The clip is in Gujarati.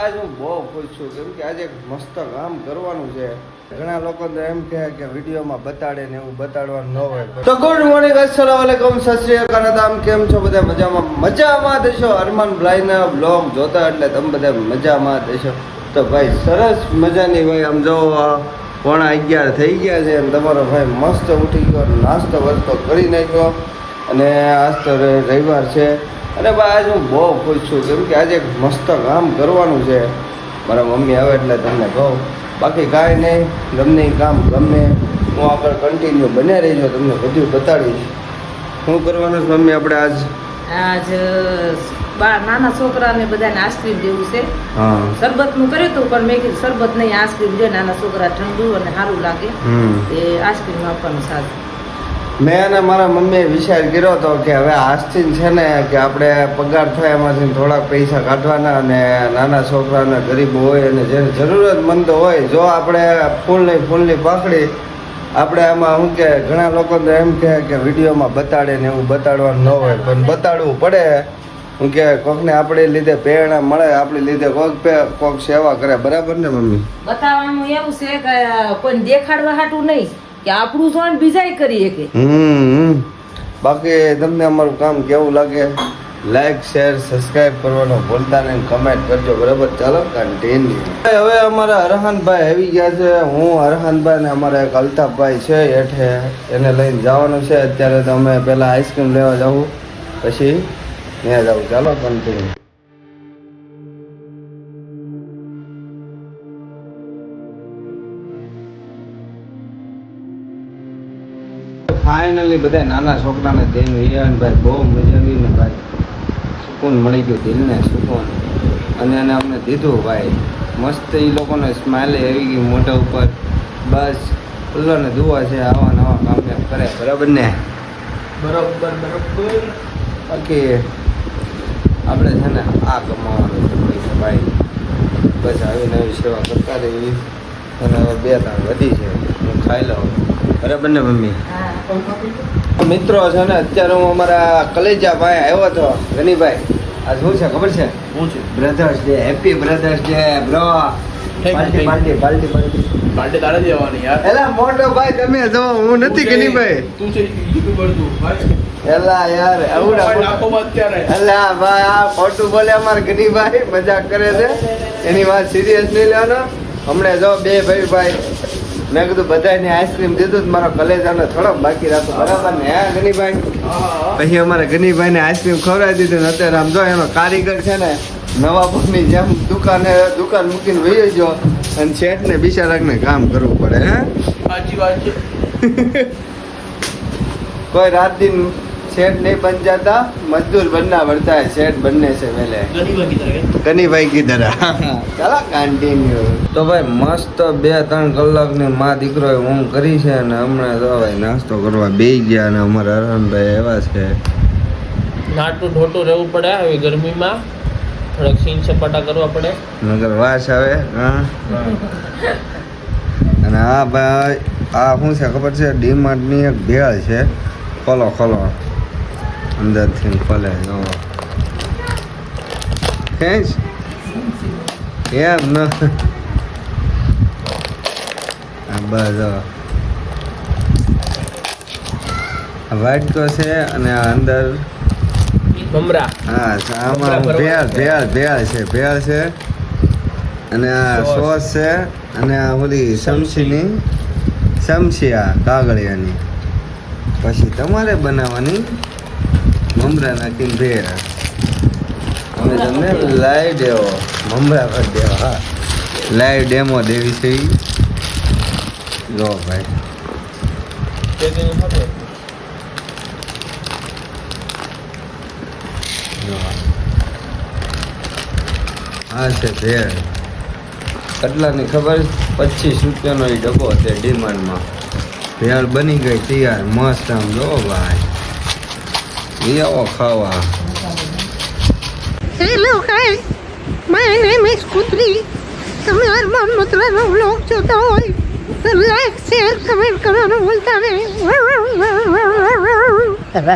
આજ હું બહુ ખુશ છું કેમ કે આજે એક મસ્ત કામ કરવાનું છે. ઘણા લોકો તો એમ કહે કે વિડીયોમાં બતાડે ને એવું બતાડવાનું ન હોય. તો ગુડ મોર્નિંગ, અસ્સલામ વાલેકુમ, સત શ્રી અકાલ. આમ કેમ છો બધા? મજામાં દેશો. અરમાન ભાઈના બ્લોગ જોતા એટલે તમે બધા મજામાં દેશો. તો ભાઈ સરસ મજાની ભાઈ આમ જો 11:15 થઈ ગયા છે અને તમારો ભાઈ મસ્ત ઉઠી ગયો, નાસ્તો વસ્તો કરી નાખ્યો અને આજ તો રવિવાર છે. અને ભાઈ આજ હું બહુ ખુશ છું કેમ કે આજે એક મસ્ત કામ કરવાનું છે. મારા મમ્મી આવે એટલે તમને કહું, બાકી કાંઈ નહીં, ગમે એ કામ ગમે હું આગળ કન્ટિન્યુ બન્યા રહીજો, તમને બધું બતાડીશ. શું કરવાનું છે મમ્મી આપણે આજ નાના છોકરાને બધાને આઈસ્ક્રીમ દેવું છે. હા, શરબતનું કર્યું હતું પણ મેં કીધું શરબત નહીં, આઈસ્ક્રીમ દે, નાના છોકરા ઠંડુ અને સારું લાગે એ આઈસ્ક્રીમ આપવાનું સારું. મેં અને મારા મમ્મીએ વિચાર કર્યો હતો કે હવે આજથી છે ને કે આપણે પગાર થાય એમાંથી થોડાક પૈસા કાઢવાના અને નાના છોકરાના ગરીબ હોય અને જેને જરૂરતમંદ હોય, જો આપણે ફૂલની પાકડી આપણે આમાં શું કે ઘણા લોકો તો એમ કહે કે વિડીયોમાં બતાડે ને એવું બતાડવાનું ન હોય, પણ બતાડવું પડે. શું કે કોકને આપણે લીધે પ્રેરણા મળે, આપણે લીધે કોક સેવા કરે. બરાબર ને મમ્મી? બતાવવાનું એવું છે કે કોઈ દેખાડવા હાટું નહીં કે આપણું સોન બીજાય કરીએ કે. બાકી તમને અમારું કામ કેવું લાગે? લાઈક, શેર, સબસ્ક્રાઇબ કરવાનું ભૂલતા નહીં, કમેન્ટ કરજો. બરાબર, ચાલો કન્ટિન્યુ. હવે અમારા અરહાનભાઈ આવી ગયા છે. હું અરહાનભાઈ ને અમારા એક અલ્તાફભાઈ છે હેઠે, એને લઈને જવાનું છે. અત્યારે તો અમે પહેલાં આઈસ્ક્રીમ લેવા જવું, પછી ત્યાં જવું. ચાલો કન્ટિન્યુ. ફાઇનલી બધા નાના છોકરાને દઈને હિરાનભાઈ બહુ મજા આવી ને ભાઈ, સુકૂન મળી ગયું, દિલને સુકૂન. અને એને અમને દીધું ભાઈ મસ્ત. એ લોકોને સ્માઇલ આવી ગઈ મોઢા ઉપર. બસ અલ્લાહને દુઆ છે આવા નવા કામ કરે. બરાબર ને? બરોબર. બાકી આપણે છે ને આ કમાવાનું છે પૈસા ભાઈ. બસ આવી નવી સેવા કરતા રહી. અને હવે 2 દાણ વધી છે, હું ખાઈ લઉં. બરાબર ને મમ્મી? મિત્રો છે ને અત્યારે હું અમારા કલેજા ભાઈ આવ્યો હતો, ગનીભાઈ. આ શું છે ખબર છે? શું છે? Brothers day. Happy brothers day bro. Party તારે દેવાની યાર. એલા મોટો ભાઈ તમે જો, હું નથી ગનીભાઈ. તું છે યુટ્યુબર તું ભાઈ. એલા યાર આવડા નાખોમાં અત્યારે. એલા ભાઈ આ ખોટું બોલે અમાર ગનીભાઈ, મજાક કરે છે. એની વાત સિરિયસ નહીં લેવાનો. હમણાં જો 2 ભાઈ મેં કીધું બધાને આઈસ્ક્રીમ દીધું, મારો કલેજાને થોડોક બાકી રાખો. બરાબર ને? હે ગનીભાઈ? પછી અમારે ગનીભાઈને આઈસ્ક્રીમ ખવડાવી દીધું ને અત્યારે આમ જો એનો કારીગર છે ને નવાબની જેમ દુકાન મૂકીને વહી ગયો અને શેઠને બિચારાને કામ કરવું પડે. હે સાચી વાત છે. કોઈ રાત દિન શેઠ નહીં બન જાતા, મજદૂર બનના પડતા है. શેઠ बनने से पहले ગનીભાઈ કીધર. ચાલો કન્ટિન્યુ. તો ભાઈ મસ્ત 2-3 કલાકની માં દીકરો ઊંઘ કરી છે અને હમણાં તો ભાઈ નાસ્તો કરવા બેસી ગયા અને અમારા અરહાનભાઈ એવા છે. નાટું ઢોટું રહેવું પડે આવી ગરમીમાં, થોડાક સીન સપાટા કરવા પડે નગર વાસ આવે. હા. અને આ ભાઈ આ શું છે ખબર છે? ડીમાર્ટની એક ભેળ છે. ખોલો અંદરથી ખોલે. ખેંચ એમ ન. બસ વાટકો છે અને આ અંદર મમરા. હા, આમાં ભેળ છે અને આ સોસ છે અને આ ઓલી સમસી આ કાગળિયાની. પછી તમારે બનાવવાની મમરા નાખીને ભેળ. અમે તમને લાઈવ દેવો મમરા પર દેવા. હા, લાઈવ ડેમો દેવી છે. જો ભાઈ આ છે ભેળ. કેટલાની ખબર? 25 રૂપિયાનો એ ડબ્બો છે ડીમાર્ટમાં. ભેળ બની ગઈ તૈયાર મસ્ત. આમ જો ભાઈ આવો ખાવા. Hello guys, my name is કુતરી. તમે અરમાન મતલાનો વ્લોગ જોતા હોય તો લાઈક, શેર, કમેન્ટ કરવાનું ભૂલતા નહીં.